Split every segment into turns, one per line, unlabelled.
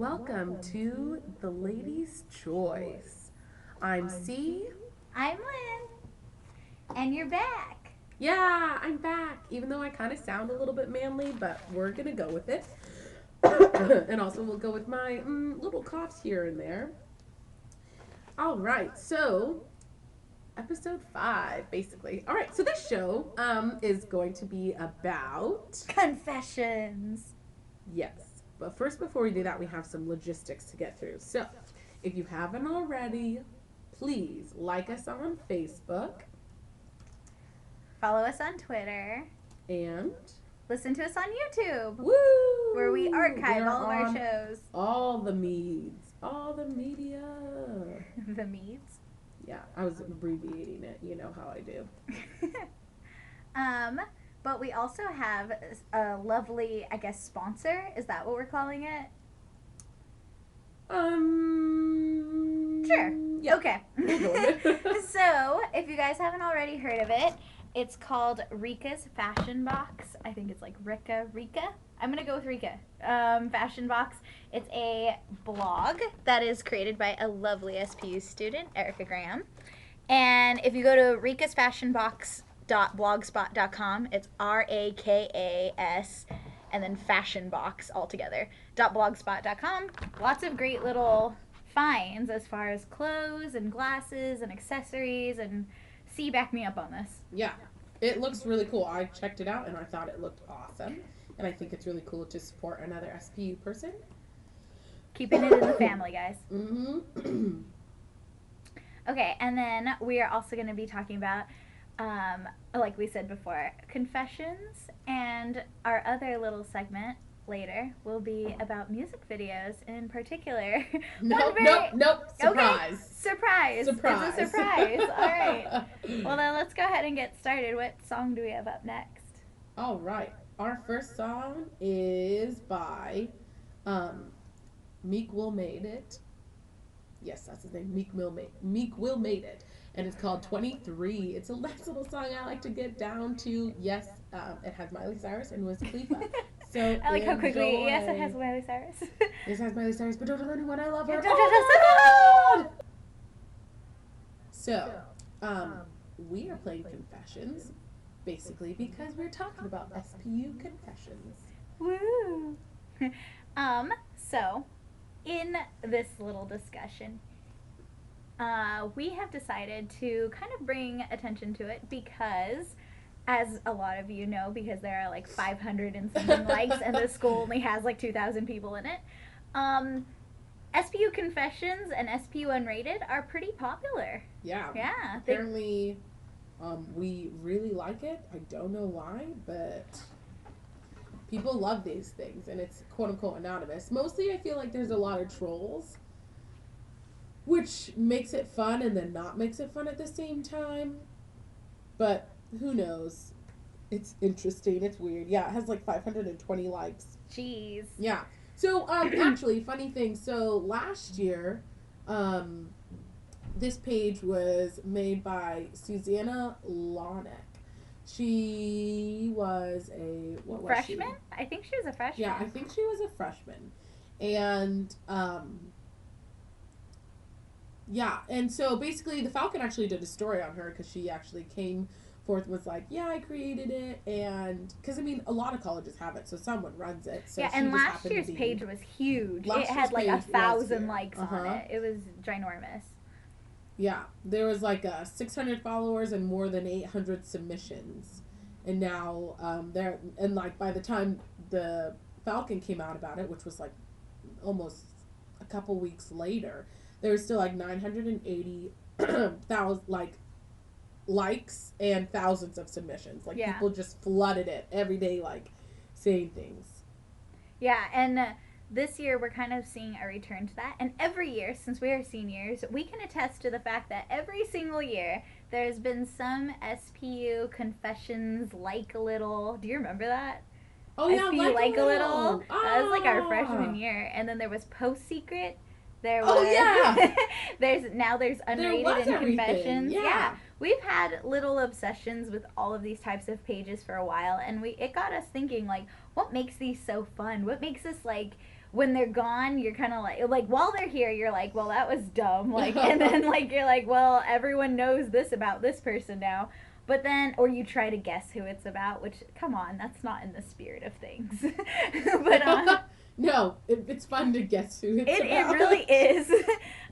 Welcome to The Lady's Choice. I'm C.
I'm Lyn, and you're back.
Yeah, I'm back. Even though I kind of sound a little bit manly, but we're gonna go with it. And also, we'll go with my little coughs here and there. All right, so episode 5, basically. All right, so this show is going to be about
Confessions.
yes, but first, before we do that, we have some logistics to get through. So, if you haven't already, please like us on Facebook
Follow us on Twitter.
and
Listen to us on YouTube,
woo,
where we archive all of our
on
shows.
all the meads, all the media.
The Meads.
Yeah, I was abbreviating it. You know how I do.
But we also have a lovely, I guess, sponsor. Is that what we're calling it? Sure.
Yeah.
Okay.
We'll go with it.
So, if you guys haven't already heard of it, it's called Rika's Fashion Box. I think it's like Rika. I'm gonna go with Rika. Fashion Box. It's a blog that is created by a lovely SPU student, Erica Graham. And if you go to rikasfashionbox.blogspot.com, it's RAKAS and then fashion box altogether. .blogspot.com. Lots of great little finds as far as clothes and glasses and accessories, and C, back me up on this.
Yeah, it looks really cool. I checked it out and I thought it looked awesome. And I think it's really cool to support another SPU person.
Keeping it in the family, guys.
Mm-hmm.
Okay, and then we are also going to be talking about, like we said before, confessions, and our other little segment later will be about music videos in particular.
Nope. Surprise.
Okay, surprise.
Surprise.
It's a surprise. All right. Well, then let's go ahead and get started. What song do we have up next?
All right. Our first song is by Meek Will Made It. Yes, that's his name. Meek Will Made It. And it's called 23. It's a nice little song I like to get down to. Yes, it has Miley Cyrus and Wiz Khalifa. So
I like how quickly,
enjoy.
yes, it has Miley Cyrus.
This has Miley Cyrus, but don't tell anyone I love her.
Don't oh my God!
So, we are playing Confessions, basically because we're talking about SPU Confessions.
Woo! So, in this little discussion, we have decided to kind of bring attention to it because, as a lot of you know, because there are like 500 and something likes and the school only has like 2,000 people in it, SPU Confessions and SPU Unrated are pretty popular.
Yeah.
Yeah.
Apparently, we really like it. I don't know why, but people love these things, and it's quote-unquote anonymous. Mostly, I feel like there's a lot of trolls, which makes it fun and then not makes it fun at the same time. But who knows? It's interesting. It's weird. Yeah, it has like 520 likes.
Jeez.
Yeah. So, actually, funny thing. So, last year, this page was made by Susanna Lonick. She was a
freshman? I think she was a freshman.
Yeah, I think she was a freshman. And, yeah. And so, basically, the Falcon actually did a story on her because she actually came forth was like, yeah, I created it, and because I mean a lot of colleges have it, so someone runs it. So
yeah, and last year's page was huge. It had like 1,000 likes on it. It was ginormous.
Yeah, there was like 600 followers and more than 800 submissions, and now there and like by the time the Falcon came out about it, which was like almost a couple weeks later, there was still like 980,000 likes and thousands of submissions. Like, yeah. People just flooded it every day, like, saying things.
Yeah, and this year we're kind of seeing a return to that. And every year, since we are seniors, we can attest to the fact that every single year there's been some SPU Confessions Like a Little. Do you remember that?
Oh, yeah,
SPU Like a Little.
Ah.
That was like our freshman year. And then there was Post Secret. There was,
oh, yeah.
there's Unrated and Confessions.
Yeah.
We've had little obsessions with all of these types of pages for a while, and it got us thinking, like, what makes these so fun? What makes us, like, when they're gone, you're kind of like while they're here, you're like, well, that was dumb. Like, and then like you're like, well, everyone knows this about this person now. But then, or you try to guess who it's about, which, come on, that's not in the spirit of things. But
no, it's fun to guess who it's
It
about.
really is.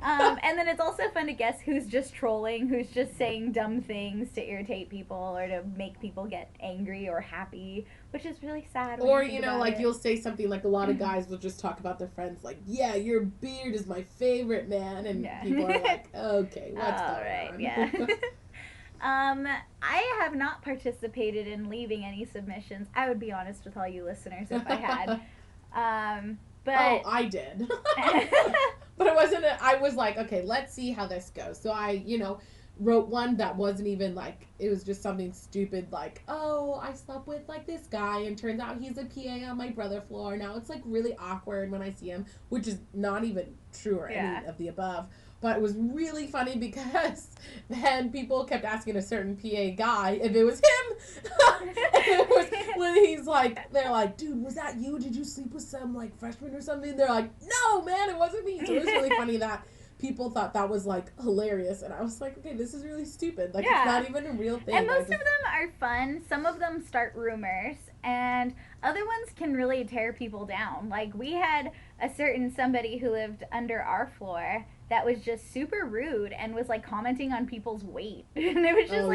And then it's also fun to guess who's just trolling, who's just saying dumb things to irritate people or to make people get angry or happy, which is really sad.
Or, like you'll say something like a lot of guys will just talk about their friends like, yeah, your beard is my favorite, man. And people are like, okay, what's going on?
Yeah. I have not participated in leaving any submissions. I would be honest with all you listeners if I had. But
I did. But I was like, okay, let's see how this goes. So I, wrote one that wasn't even like, it was just something stupid like, oh, I slept with like this guy and turns out he's a PA on my brother floor. Now it's like really awkward when I see him, which is not even true or any of the above. But it was really funny because then people kept asking a certain PA guy if it was him. It was when he's like, they're like, dude, was that you? Did you sleep with some like freshman or something? They're like, no, man, it wasn't me. So it was really funny that people thought that was like hilarious. And I was like, okay, this is really stupid. Like, it's not even a real thing.
And most of them are fun. Some of them start rumors. And other ones can really tear people down. Like, we had a certain somebody who lived under our floor that was just super rude and was like commenting on people's weight. And it was just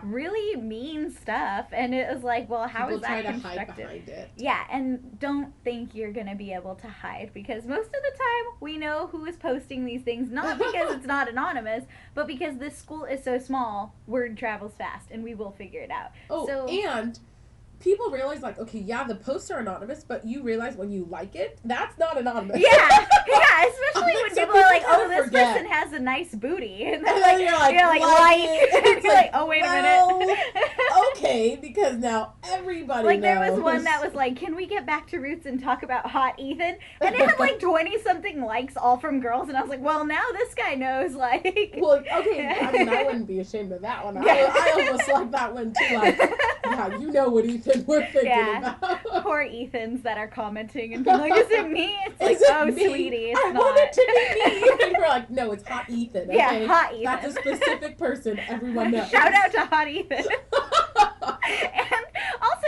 really mean stuff. And it was like, well, how
people
is that
try
constructive?
to hide behind it.
Yeah, and don't think you're going to be able to hide, because most of the time we know who is posting these things, not because it's not anonymous, but because this school is so small, word travels fast and we will figure it out.
And people realize, like, okay, yeah, the posts are anonymous, but you realize when you like it, that's not anonymous.
Yeah, especially when people are like, oh, this person has a nice booty. And then
you're like,
you're like, oh, wait a minute.
Okay, because now everybody knows.
There was one that was like, can we get back to roots and talk about hot Ethan? And it had like 20-something likes, all from girls, and I was like, well, now this guy knows, like.
Well, okay, I mean, I wouldn't be ashamed of that one. I almost like that one, too, like, yeah, you know what Ethan we're thinking about.
Poor Ethans that are commenting and being like, is it me? It's like, oh,
me?
Sweetie, it's
I
not.
want it to be me. And we're like, no, it's hot Ethan. Okay?
Yeah, hot Ethan.
That's a specific person everyone knows.
Shout out to hot Ethan. And also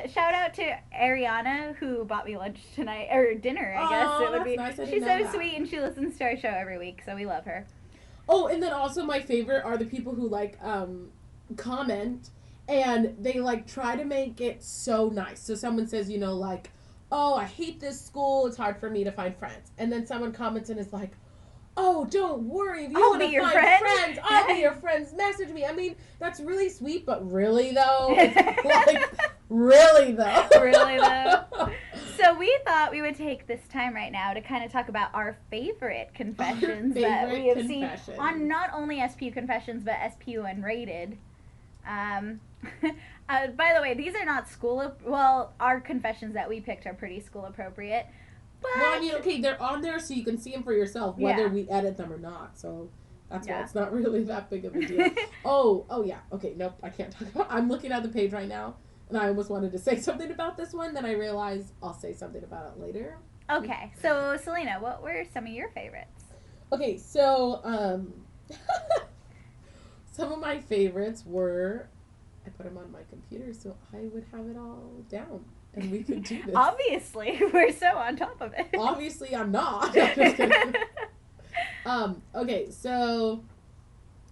shout out to Ariana, who bought me lunch tonight, or dinner, I guess it would be.
Nice.
She's so sweet, and she listens to our show every week, so we love her.
Oh, and then also my favorite are the people who like comment. And they, like, try to make it so nice. So someone says, like, oh, I hate this school. It's hard for me to find friends. And then someone comments and is like, oh, don't worry. If you want to find friends, I'll be your friends. Message me. I mean, that's really sweet, but really, though? It's like, really, though?
Really, though? So we thought we would take this time right now to kind of talk about our favorite confessions that we have seen on not only SPU Confessions, but SPU Unrated. By the way, these are not our confessions that we picked are pretty school appropriate. But
well, I mean, okay, they're on there so you can see them for yourself, whether we edit them or not. So that's why it's not really that big of a deal. oh yeah. Okay, nope, I can't talk about. I'm looking at the page right now, and I almost wanted to say something about this one. Then I realized I'll say something about it later.
Okay, so Selena, what were some of your favorites?
Okay, so some of my favorites were, I put them on my computer so I would have it all down and we could do this.
Obviously, we're so on top of it.
Obviously, I'm not. I'm just kidding. Okay, so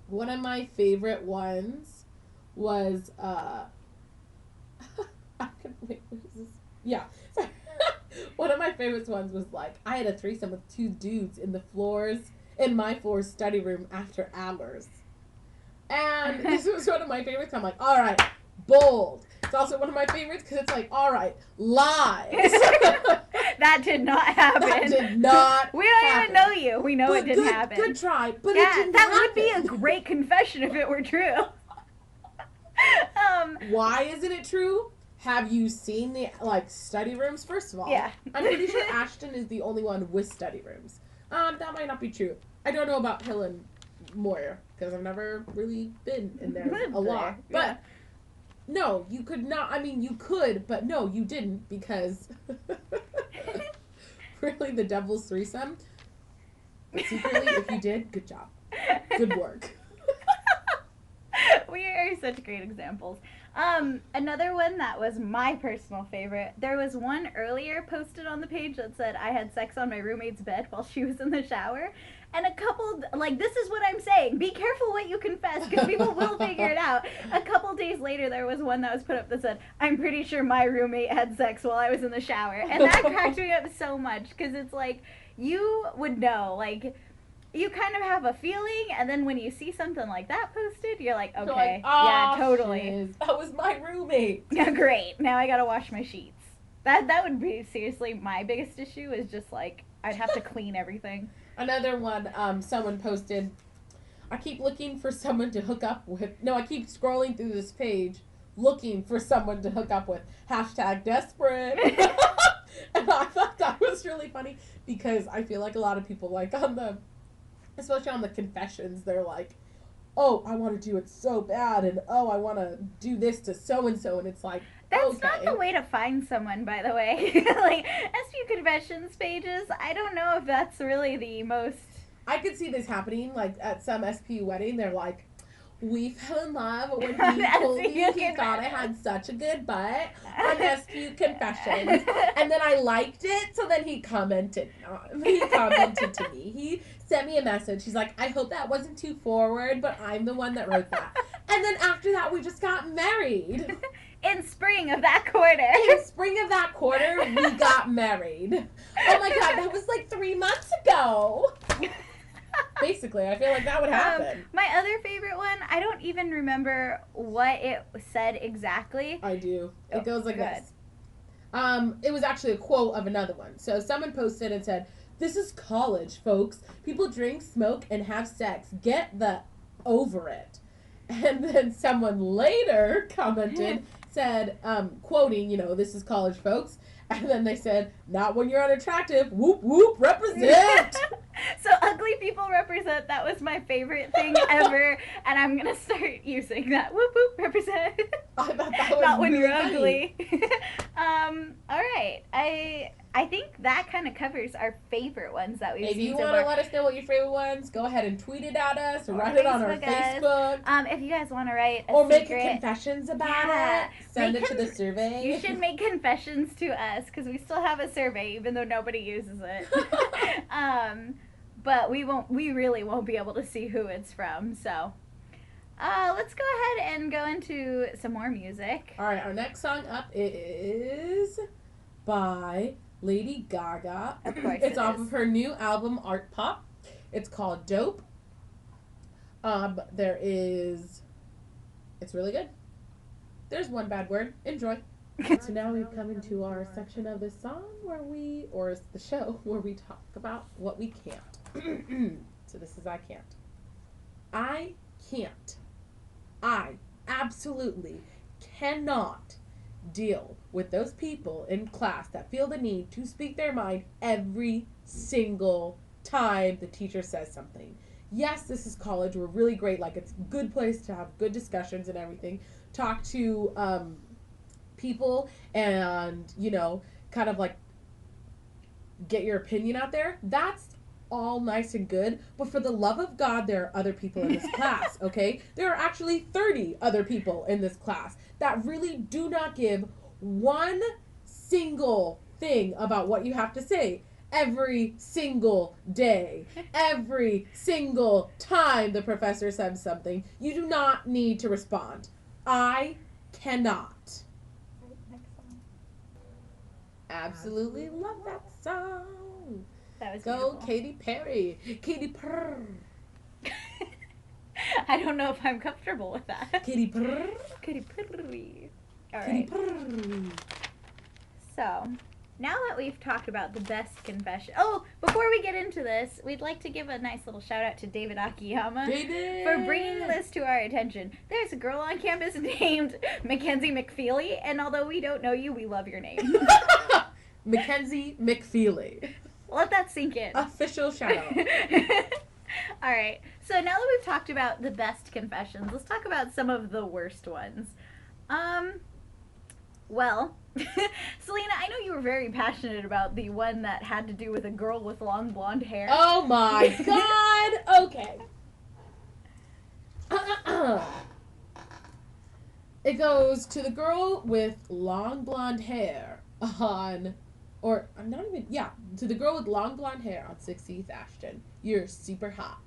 one of my favorite ones was, wait, what is this? Yeah. One of my favorite ones was like, I had a threesome with two dudes in my floor's study room after hours. And this was one of my favorites. I'm like, all right, bold. It's also one of my favorites because it's like, all right, lies.
That did not happen.
That did not
We don't even know you. We know it didn't happen.
Good try, but it didn't
that
happen.
would be a great confession if it were true.
Why isn't it true? Have you seen the, like, study rooms? First of all,
yeah.
I'm pretty sure Ashton is the only one with study rooms. That might not be true. I don't know about Helen Moyer, because I've never really been in there a lot. But, no, you could not, I mean, you could, but no, you didn't, because really the devil's threesome. But secretly, if you did, good job. Good work.
We are such great examples. Another one that was my personal favorite. There was one earlier posted on the page that said I had sex on my roommate's bed while she was in the shower. And a couple, like, this is what I'm saying. Be careful what you confess because people will figure it out. A couple days later, there was one that was put up that said, I'm pretty sure my roommate had sex while I was in the shower. And that cracked me up so much because it's like, you would know, like, you kind of have a feeling, and then when you see something like that posted, you're like, okay,
You're like,
yeah, totally.
Shiz, that was my roommate.
Yeah, great. Now I gotta wash my sheets. That would be seriously my biggest issue is just like I'd have to clean everything.
Another one, someone posted, I keep looking for someone to hook up with. No, I keep scrolling through this page looking for someone to hook up with. #desperate. And I thought that was really funny because I feel like a lot of people, like especially on the confessions, they're like, oh, I want to do it so bad, and oh, I want to do this to so-and-so, and it's like,
that's
okay.
not the way to find someone, by the way. Like, SPU confessions pages, I don't know if that's really the most...
I could see this happening, like, at some SPU wedding, they're like, we fell in love when he told me he thought I had such a good butt on SPU confessions, and then I liked it, so then he commented to me. He sent me a message. He's like, I hope that wasn't too forward, but I'm the one that wrote that. And then after that, we just got married.
In spring of that quarter.
In spring of that quarter, we got married. Oh my God, that was like 3 months ago. Basically, I feel like that would happen.
My other favorite one, I don't even remember what it said exactly.
I do. It goes like this. It was actually a quote of another one. So someone posted and said, this is college, folks. People drink, smoke, and have sex. Get over it. And then someone later commented, said, quoting, this is college, folks. And then they said, not when you're unattractive. Whoop, whoop, represent.
So ugly people represent. That was my favorite thing ever. And I'm going to start using that. Whoop, whoop, represent.
I thought that was
not when
really
you're ugly. All right. I think that kind of covers our favorite ones that we've seen.
If you
so
want to
far.
let us know what your favorite ones, go ahead and tweet it at us or write it on our Facebook.
If you guys want to write
or make confessions about it, send it to the survey.
You should make confessions to us because we still have a survey even though nobody uses it. But we really won't be able to see who it's from. So let's go ahead and go into some more music.
All right, our next song up is by Lady Gaga.
Of course
it's off of her new album Art Pop. It's called Dope. It's really good. There's one bad word. Enjoy. So now we've come into our section of the song or the show where we talk about what we can't. So this is I can't. I can't. I absolutely cannot deal with those people in class that feel the need to speak their mind every single time the teacher says something. Yes, this is college. We're really great. Like, it's a good place to have good discussions and everything. Talk to people and, kind of like get your opinion out there. That's all nice and good. But for the love of God, there are other people in this class, okay? There are actually 30 other people in this class that really do not give one single thing about what you have to say every single day, every single time the professor says something. You do not need to respond. I cannot. Absolutely love that song.
That was
Go
beautiful.
Katy Perry. Katy Perry.
I don't know if I'm comfortable with that.
Katy Perry.
Katy Perry. All
Katy
right.
Perry.
So, now that we've talked about the best confession... Oh, before we get into this, we'd like to give a nice little shout out to David Akiyama for bringing this to our attention. There's a girl on campus named Mackenzie McFeely, and although we don't know you, we love your name.
Mackenzie McFeely.
Let that sink in.
Official shout out.
All right. So now that we've talked about the best confessions, let's talk about some of the worst ones. Well, Selena, I know you were very passionate about the one that had to do with a girl with long blonde hair.
Oh my god! Okay. It goes to the girl with long blonde hair to the girl with long blonde hair on 16th Ashton. You're super hot.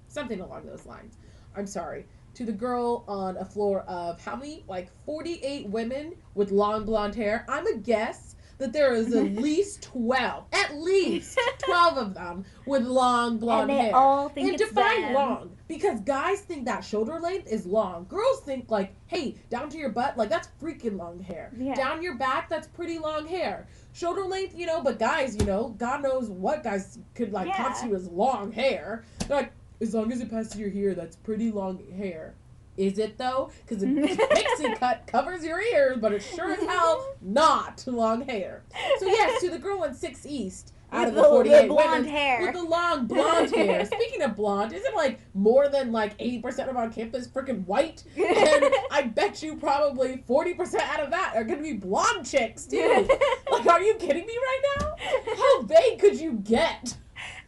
Something along those lines. I'm sorry. To the girl on a floor of how many? Like 48 women with long blonde hair. I'm a guess that there is at least 12 of them with long blonde
and they
hair.
all think
And
it's
define
them.
long, because guys think that shoulder length is long. Girls think like, hey, down to your butt, like that's freaking long hair.
Yeah.
Down your back, that's pretty long hair. Shoulder length, but guys, God knows what guys could like constitute as long hair. They're like, as long as it passes your ear, that's pretty long hair. Is it though? Because a pixie cut covers your ears, but it's sure as hell not long hair. So yes, to the girl in 6 East out of the 48 women with the long blonde hair. Speaking of blonde, isn't like more than like 80% of our campus freaking white? And I bet you probably 40% out of that are gonna be blonde chicks too. Like, are you kidding me right now? How vague could you get?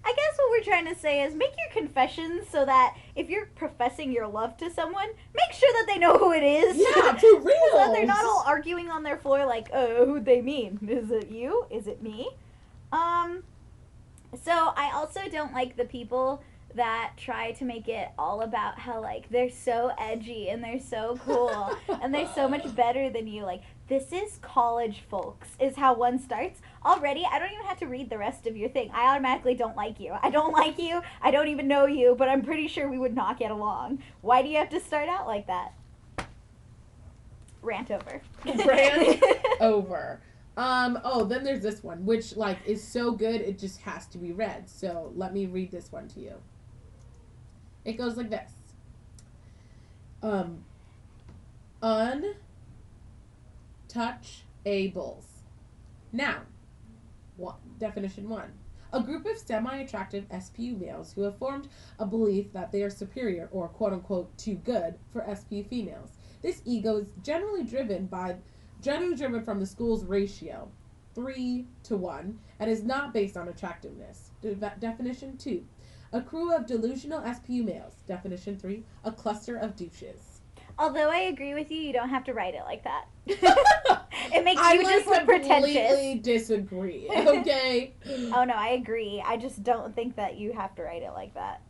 I guess what we're trying to say is make your confessions so that if you're professing your love to someone, make sure that they know who it is.
Yeah, for real.
So that they're not all arguing on their floor like, oh, who'd they mean? Is it you? Is it me? So I also don't like the people that try to make it all about how, like, they're so edgy and they're so cool and they're so much better than you. Like, this is college, folks, is how one starts. Already, I don't even have to read the rest of your thing. I automatically don't like you. I don't like you. I don't even know you, but I'm pretty sure we would not get along. Why do you have to start out like that? Rant over.
Rant over. Then there's this one, which, like, is so good, it just has to be read. So, let me read this one to you. It goes like this. Untouchables. Noun. Definition 1. A group of semi-attractive SPU males who have formed a belief that they are superior or quote-unquote too good for SPU females. This ego is generally driven from the school's ratio, 3-to-1, and is not based on attractiveness. Definition 2. A crew of delusional SPU males. Definition 3. A cluster of douches.
Although I agree with you, you don't have to write it like that. It makes you just look pretentious. I
completely disagree, okay?
Oh, no, I agree. I just don't think that you have to write it like that.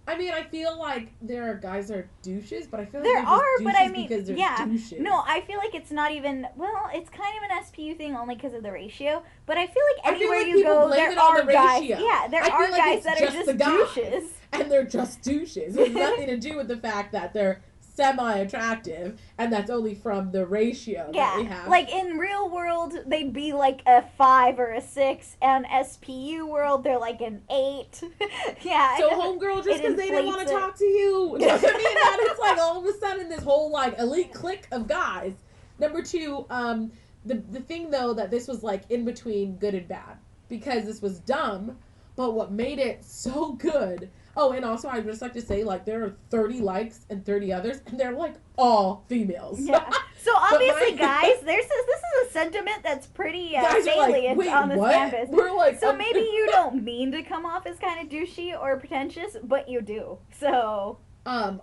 I mean, I feel like there are guys that are douches, but I feel like
there are, but I mean,
because they're douches.
No, I feel like it's not even, well, it's kind of an SPU thing only because of the ratio, but I feel like anywhere you go, there are guys, there are guys that are just douches.
And they're just douches. It has nothing to do with the fact that they're semi-attractive, and that's only from the ratio that we have.
Like in real world, they'd be like a 5 or a 6, and SPU world, they're like an 8. Yeah.
So homegirl, just because they didn't want to talk to you doesn't mean that it's like all of a sudden this whole like elite clique of guys. Number 2, the thing though that this was like in between good and bad, because this was dumb, but what made it so good. Oh, and also I'd just like to say, like, there are 30 likes and 30 others, and they're, like, all females.
Yeah. So, obviously, guys, this is a sentiment that's pretty salient
like,
on this campus.
We're like,
so, maybe you don't mean to come off as kind of douchey or pretentious, but you do. So...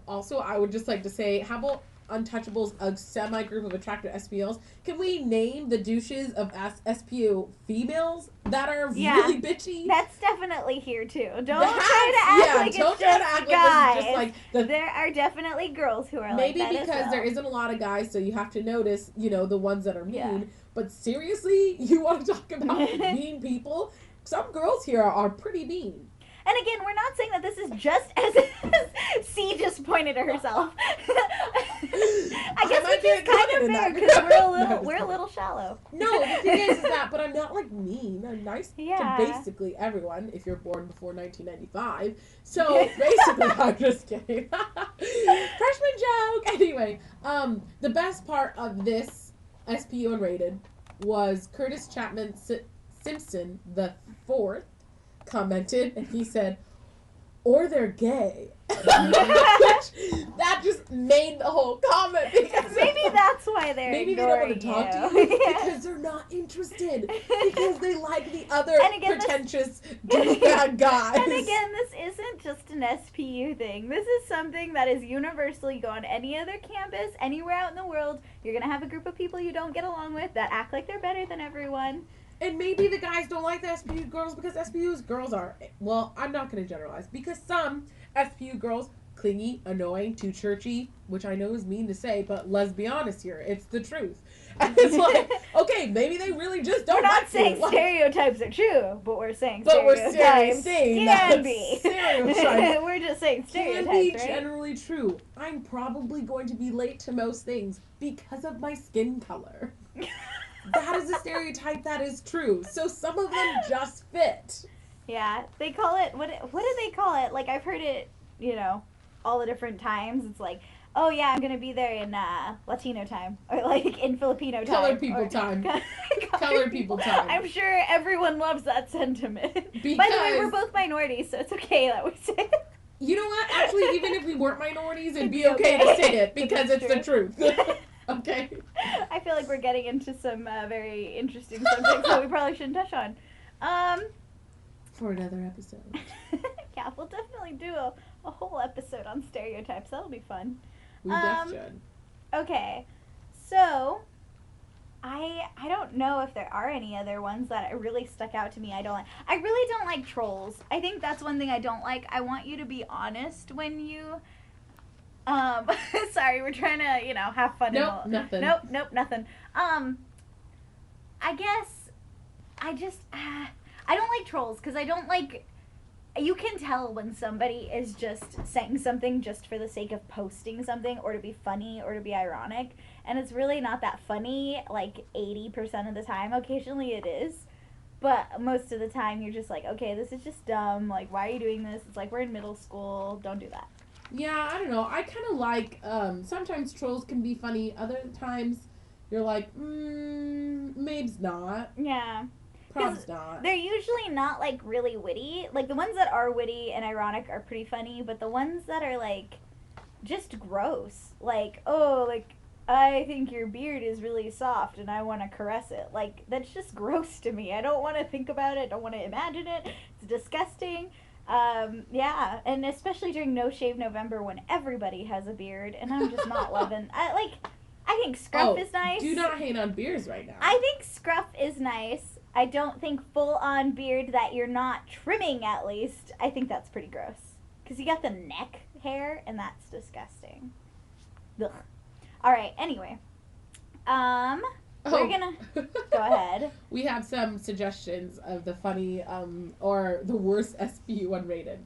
Also, I would just like to say, how about Untouchables, a semi-group of attractive SPLs? Can we name the douches of SPU females that are really bitchy?
That's definitely here too. Don't try to act like it's just guys.
Like
there are definitely girls who are like that.
Maybe because there isn't a lot of guys, so you have to notice, the ones that are mean. Yeah. But seriously, you want to talk about mean people? Some girls here are pretty mean.
And again, we're not saying that this is just as C just pointed at herself. I guess which is kind of fair because we're a little shallow.
No, the thing is that, but I'm not like mean. I'm nice to basically everyone if you're born before 1995. So basically, I'm just kidding. Freshman joke. Anyway, the best part of this SPU Unrated was Curtis Chapman Simpson the fourth commented, and he said, or they're gay. Which That just made the whole comment because
Maybe that's why they're
maybe they don't want to talk to you because they're not interested because they like the other pretentious douchebag guys.
And again, this isn't just an SPU thing. This is something that is universal. You go on any other campus, anywhere out in the world, you're gonna have a group of people you don't get along with that act like they're better than everyone.
And maybe the guys don't like the SPU girls because SPU's girls are, well, I'm not going to generalize, because some SPU girls, clingy, annoying, too churchy, which I know is mean to say, but let's be honest here, it's the truth. And it's like, okay, maybe they really just don't like you.
We're not saying stereotypes are true, but we're saying stereotypes can be.
Stereotypes
We're just saying stereotypes,
can be
right?
generally true. I'm probably going to be late to most things because of my skin color. That is a stereotype that is true. So some of them just fit.
Yeah, they call it, what do they call it? Like, I've heard it, you know, all the different times. It's like, oh yeah, I'm going to be there in Latino time. Or like in Filipino time.
Colored people time. Colored people time.
I'm sure everyone loves that sentiment.
Because,
by the way, we're both minorities, so it's okay that we say it.
You know what? Actually, even if we weren't minorities, it'd be okay to say it because it's the truth. Okay.
I feel like we're getting into some very interesting subjects that we probably shouldn't touch on.
For another episode.
Yeah, we'll definitely do a whole episode on stereotypes. That'll be fun.
We definitely should.
Okay, so I don't know if there are any other ones that really stuck out to me. I really don't like trolls. I think that's one thing I don't like. I want you to be honest when you... sorry, we're trying to, you know, have fun.
Nope, nothing.
Nope, nothing. I guess I don't like trolls because I don't like, you can tell when somebody is just saying something just for the sake of posting something or to be funny or to be ironic, and it's really not that funny, like 80% of the time. Occasionally it is, but most of the time you're just like, okay, this is just dumb, like, why are you doing this? It's like, we're in middle school, don't do that.
Yeah, I don't know. I kind of like, sometimes trolls can be funny. Other times, you're like, maybe's not.
Yeah.
Prob's not.
They're usually not, like, really witty. Like, the ones that are witty and ironic are pretty funny, but the ones that are, like, just gross. Like, oh, like, I think your beard is really soft and I want to caress it. Like, that's just gross to me. I don't want to think about it. Don't want to imagine it. It's disgusting. Yeah, and especially during No Shave November when everybody has a beard, and I'm just not loving. I think scruff is nice.
Do not hate on beards right now.
I think scruff is nice. I don't think full-on beard that you're not trimming, at least. I think that's pretty gross. Because you got the neck hair, and that's disgusting. Ugh. All right, anyway. We're gonna go ahead.
We have some suggestions of the funny or the worst SPU unrated.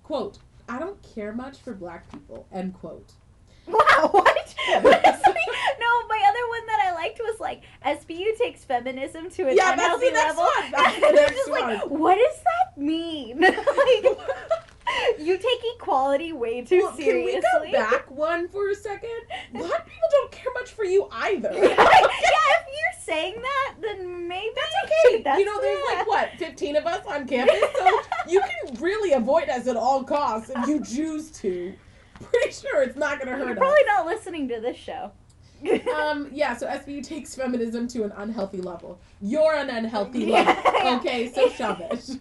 Quote, I don't care much for black people, end quote.
Wow, what? No, my other one that I liked was like, SPU takes feminism to an unhealthy level.
That's the next
just
one.
Like, what does that mean? Like, you take equality way too seriously.
Can we go back one for a second? Black people don't care much for you either.
Yeah, if you're saying that, then maybe
that's okay. There's like, what, 15 of us on campus? So you can really avoid us at all costs if you choose to. Pretty sure it's not going to hurt us.
You're probably not listening to this show.
Yeah, so SVU takes feminism to an unhealthy level. You're an unhealthy level. Okay, so shove it.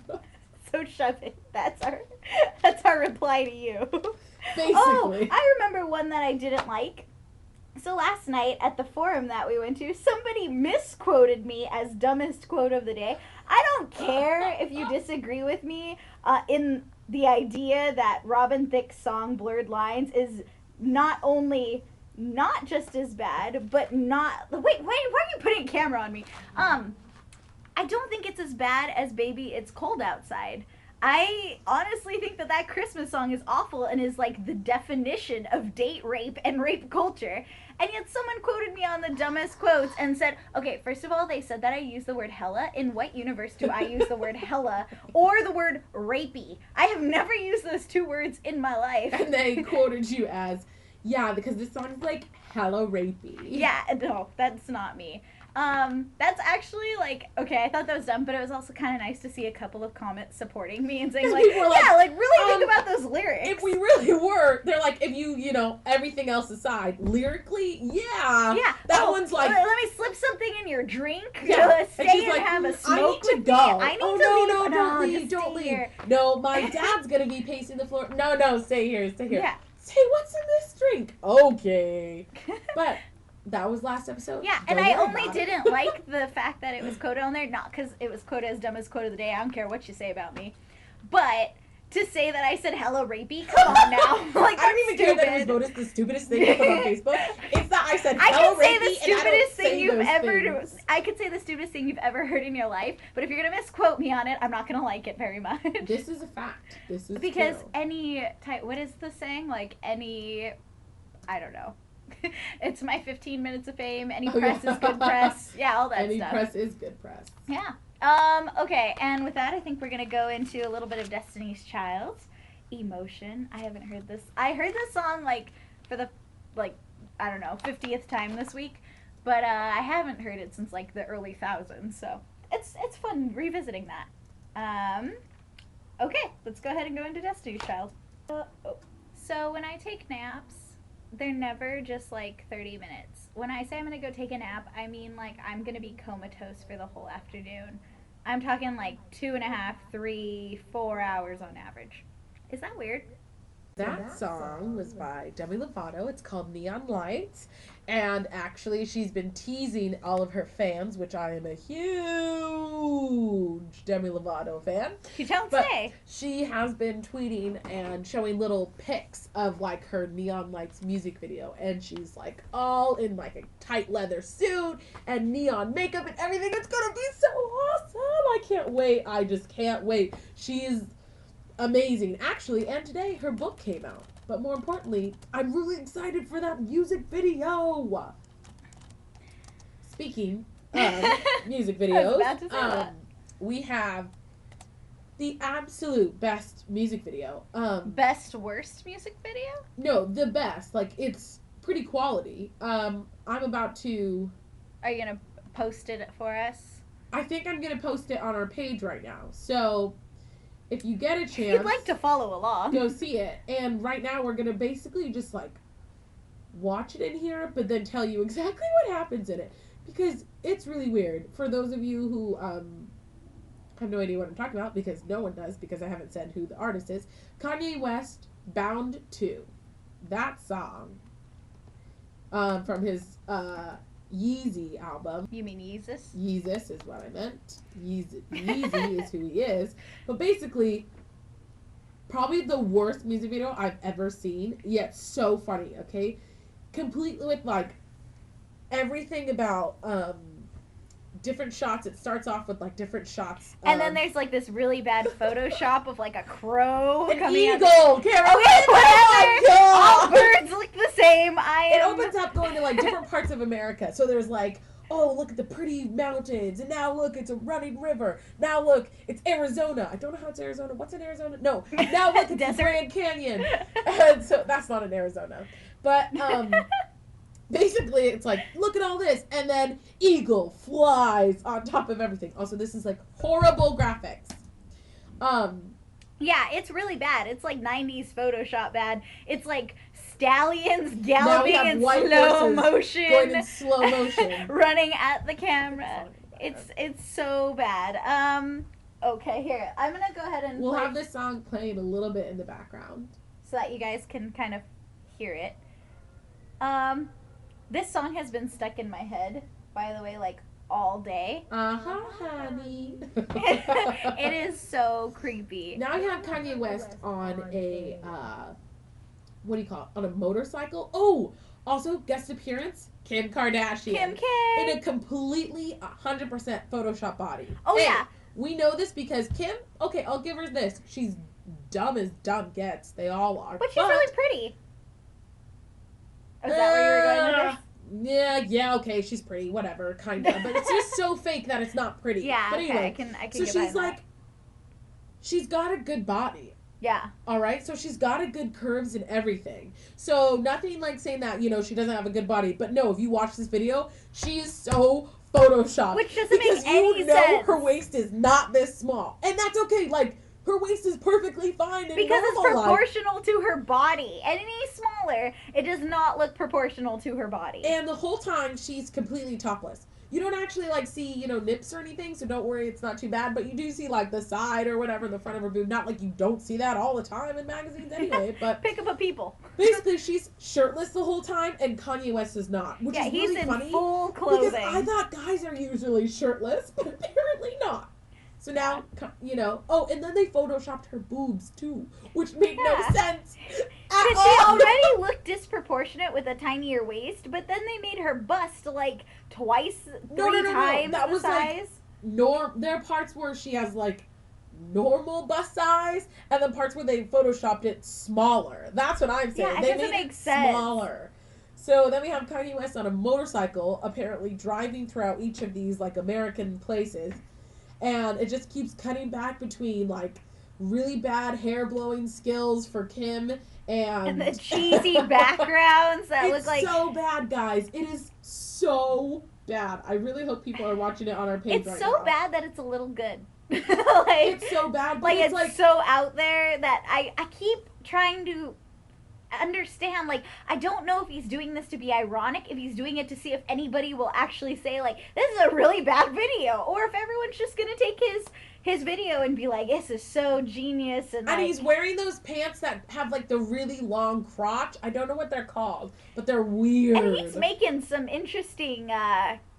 So shove it. That's our reply to you.
Basically.
Oh, I remember one that I didn't like. So last night at the forum that we went to, somebody misquoted me as dumbest quote of the day. I don't care if you disagree with me in the idea that Robin Thicke's song Blurred Lines is not only not just as bad, but not... Wait, why are you putting a camera on me? I don't think it's as bad as Baby It's Cold Outside. I honestly think that Christmas song is awful and is like the definition of date rape and rape culture. And yet someone quoted me on the dumbest quotes and said, okay, first of all, they said that I use the word hella. In what universe do I use the word hella or the word rapey? I have never used those two words in my life.
And they quoted you as, yeah, because this song's like hella rapey.
Yeah, no, that's not me. That's actually like, okay, I thought that was dumb, but it was also kind of nice to see a couple of comments supporting me and saying like, yeah, like really think about those those lyrics.
If we really were, they're like, if you know, everything else aside, lyrically, yeah.
Yeah.
That one's like,
let me slip something in your drink.
yeah.
Stay
And she's
and
like,
have a
I
smoke
need to
with
go.
me. I need to leave.
Don't
just
leave, don't
stay
leave.
here.
No, my dad's gonna be pacing the floor. No, stay here, stay here.
Yeah.
Say, what's in this drink? Okay. But that was last episode.
Yeah, and
Don't
I
worry
only
about it.
didn't like the fact that it was quote on there, not because it was quote as dumb as quote of the day. I don't care what you say about me, but to say that I said hello rapey, come on now, like
I don't even care that it was
stupid.
voted the stupidest thing I put on Facebook. It's that I said
I
hello
could say
rapey,
the
and I don't
stupidest
say
thing you've
those
ever.
things.
I could say the stupidest thing you've ever heard in your life, but if you're gonna misquote me on it, I'm not gonna like it very much.
This is a fact. This is
because
true.
any type. What is the saying? Like any. I don't know. It's my 15 minutes of fame. Any press is good press. Yeah, all that
Any
stuff.
press is good press.
Yeah. Okay, and with that, I think we're gonna go into a little bit of Destiny's Child, Emotion. I haven't heard this. I heard this song like for the I don't know 50th time this week, but I haven't heard it since like the early thousands. So it's fun revisiting that. Okay, let's go ahead and go into Destiny's Child. So when I take naps, they're never just like 30 minutes. When I say I'm gonna go take a nap, I mean like I'm gonna be comatose for the whole afternoon. I'm talking like 2.5, 3, 4 hours on average. Is that weird?
That song was by Demi Lovato. It's called Neon Lights. And actually, she's been teasing all of her fans, which I am a huge Demi Lovato fan.
You don't
But
say.
she has been tweeting and showing little pics of like her Neon Lights music video. And she's like all in like a tight leather suit and neon makeup and everything. It's going to be so awesome. I can't wait. I just can't wait. She is amazing. Actually, and today her book came out. But more importantly, I'm really excited for that music video. Speaking of music
I was
videos,
about to say that.
we have the absolute best music video.
Best worst music video?
No, the best. Like, it's pretty quality. I'm about to...
Are you gonna post it for us?
I think I'm going to post it on our page right now. So... if you get a chance,
If you'd like to follow along,
go see it. And right now we're gonna basically just like watch it in here, but then tell you exactly what happens in it because it's really weird. For those of you who have no idea what I'm talking about, because no one does, because I haven't said who the artist is. Kanye West, Bound 2, that song from his Yeezy album.
You mean Yeezus?
Yeezus is what I meant. Yeezy is who he is. But basically, probably the worst music video I've ever seen, yet so funny, okay? Completely with, like, everything about, different shots. It starts off with, like, different shots.
And then there's like this really bad Photoshop of like a crow
an
coming out.
eagle! Karen,
Okay, whatever. All
oh my God!
birds look the same.
It opens up going to, like, different parts of America. So there's, like, oh, look at the pretty mountains. And now look, it's a running river. Now look, it's Arizona. I don't know how it's Arizona. What's in Arizona? No. Now look, it's the
Desert.
Grand Canyon. And so that's not in Arizona. But basically it's like, look at all this. And then eagle flies on top of everything. Also, this is like horrible graphics.
Yeah, it's really bad. It's like 90s Photoshop bad. It's like stallions galloping
have
in
white
slow
horses
motion.
going in slow motion.
Running at the camera. It's so bad. Okay, here. I'm going to go ahead and
We'll
play
have this song playing a little bit in the background.
so that you guys can kind of hear it. This song has been stuck in my head, by the way, like all day.
Honey.
It is so creepy.
Now you have Kanye West on a, what do you call it? On a motorcycle. Oh, also guest appearance, Kim Kardashian.
Kim K.
In a completely 100% Photoshop body.
Oh,
And
yeah.
we know this because Kim, okay, I'll give her this. She's dumb as dumb gets. They all are.
But she's really pretty. Is that where you were going with this?
Yeah, okay, she's pretty, whatever, kind of. But it's just so fake that it's not pretty.
Yeah,
but
okay,
anyway,
I can
so
get
she's
behind
like,
that.
she's got a good body.
Yeah.
All right, so she's got a good curves and everything. So nothing like saying that, you know, she doesn't have a good body. But no, if you watch this video, she is so photoshopped.
Which doesn't make
because
any
you know
sense.
her waist is not this small. And that's okay. Like, her waist is perfectly fine in
Because it's
normal life.
proportional to her body. Any smaller, it does not look proportional to her body.
And the whole time, she's completely topless. You don't actually, like, see, you know, nips or anything, so don't worry, it's not too bad. But you do see, like, the side or whatever, the front of her boob. Not like you don't see that all the time in magazines anyway, but...
Pick up a people.
Basically, she's shirtless the whole time, and Kanye West is not, which is really funny.
He's in full clothing.
Because I thought guys are usually shirtless, but apparently not. So now, you know... Oh, and then they photoshopped her boobs, too, which made no sense at all.
She already looked disproportionate with a tinier waist, but then they made her bust, like, three times
that
the
was
size.
Like, there are parts where she has, like, normal bust size, and then parts where they photoshopped it smaller. That's what I'm saying.
Yeah,
they
doesn't
made
make
it
sense.
smaller. So then we have Kanye West on a motorcycle, apparently driving throughout each of these, like, American places. And it just keeps cutting back between, like, really bad hair blowing skills for Kim and
the cheesy backgrounds that look like...
It's so bad, guys. It is so bad. I really hope people are watching it on our page right now.
It's so bad that it's a little good.
Like, it's so bad.
But it's like so out there that I keep trying to understand, like, I don't know if he's doing this to be ironic, if he's doing it to see if anybody will actually say, like, this is a really bad video, or if everyone's just gonna take his video and be like, this is so genius. And like,
he's wearing those pants that have, like, the really long crotch. I don't know what they're called, but they're weird.
And he's making some interesting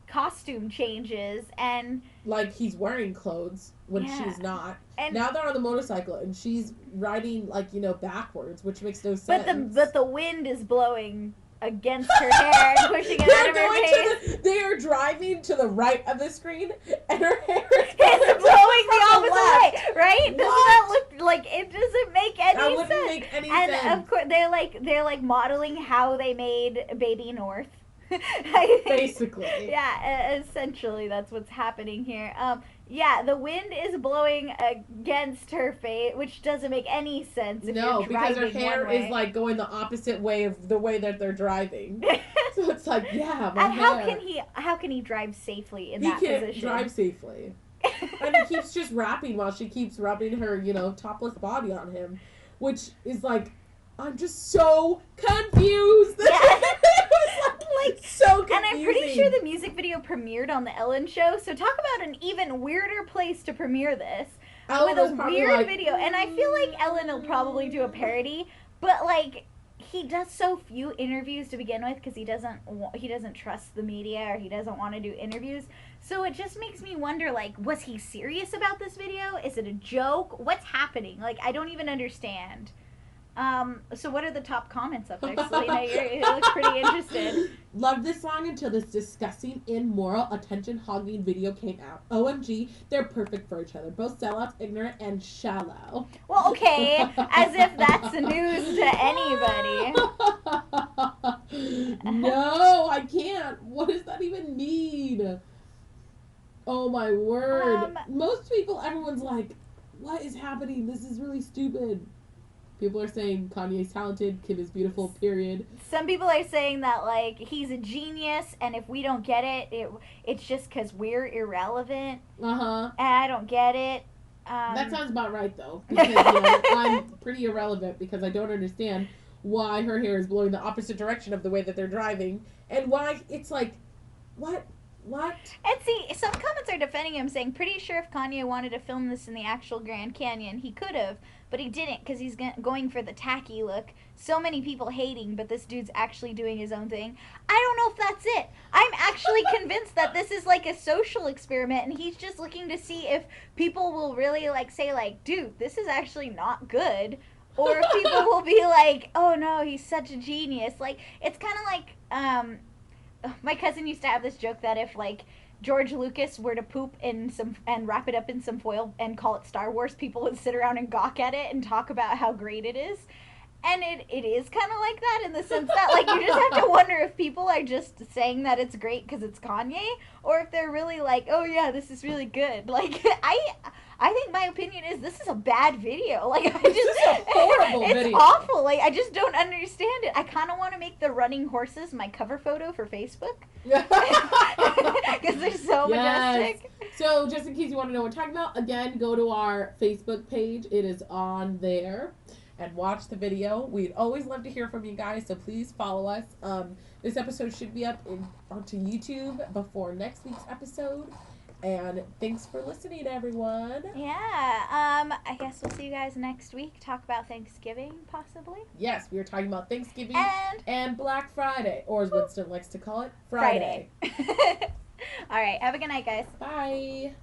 costume changes, and
like, he's wearing clothes when she's not. And now they're on the motorcycle, and she's riding, like, you know, backwards, which makes no sense.
But the wind is blowing against her hair and pushing it out of her face.
They are driving to the right of the screen, and her hair is
blowing the opposite way, right? Doesn't that look like, it doesn't make any sense?
That wouldn't make any sense.
And of course, they're like modeling how they made Baby North.
Basically.
Yeah, essentially that's what's happening here. Yeah, the wind is blowing against her face, which doesn't make any sense.
No, because her hair is like going the opposite way of the way that they're driving. So it's like, yeah, my
and
hair.
how can he drive safely in that position?
He can't drive safely. And he keeps just rapping while she keeps rubbing her, you know, topless body on him, which is like, I'm just so confused.
Yeah.
Like, so confusing.
And I'm pretty sure the music video premiered on the Ellen show. So talk about an even weirder place to premiere this.
Ellen
with a weird video. And I feel like Ellen will probably do a parody, but like, he does so few interviews to begin with because he doesn't trust the media, or he doesn't want to do interviews. So it just makes me wonder, like, was he serious about this video? Is it a joke? What's happening? Like, I don't even understand. So what are the top comments up there? Selena, you look pretty interested.
Loved this song until this disgusting, immoral, attention-hogging video came out. OMG, they're perfect for each other. Both sellouts, ignorant, and shallow.
Well, okay, as if that's news to anybody.
No, I can't. What does that even mean? Oh, my word. Most people, everyone's like, what is happening? This is really stupid. People are saying Kanye's talented, Kim is beautiful, period.
Some people are saying that, like, he's a genius, and if we don't get it's just because we're irrelevant.
Uh-huh.
And I don't get it.
That sounds about right, though. Because, you know, I'm pretty irrelevant because I don't understand why her hair is blowing the opposite direction of the way that they're driving. And why it's like, what?
And see, some comments are defending him, saying, pretty sure if Kanye wanted to film this in the actual Grand Canyon, he could have, but he didn't because he's going for the tacky look. So many people hating, but this dude's actually doing his own thing. I don't know if that's it. I'm actually convinced that this is like a social experiment, and he's just looking to see if people will really, like, say, like, dude, this is actually not good. Or if people will be like, oh no, he's such a genius. Like, it's kind of like, my cousin used to have this joke that if, like, George Lucas were to poop and wrap it up in some foil and call it Star Wars, people would sit around and gawk at it and talk about how great it is. And it is kind of like that in the sense that, like, you just have to wonder if people are just saying that it's great because it's Kanye, or if they're really like, oh yeah, this is really good. Like, I think my opinion is this is a bad video. Like,
This is a horrible
it's
video.
awful. Like, I just don't understand it. I kind of want to make the running horses my cover photo for Facebook because they're so majestic.
So, just in case you want to know what we're talking about, again, go to our Facebook page. It is on there. And watch the video. We'd always love to hear from you guys, so please follow us. This episode should be up onto YouTube before next week's episode. And thanks for listening, everyone.
Yeah. I guess we'll see you guys next week. Talk about Thanksgiving, possibly.
Yes, we were talking about Thanksgiving
and
Black Friday, or as Winston likes to call it, Friday.
All right. Have a good night, guys.
Bye.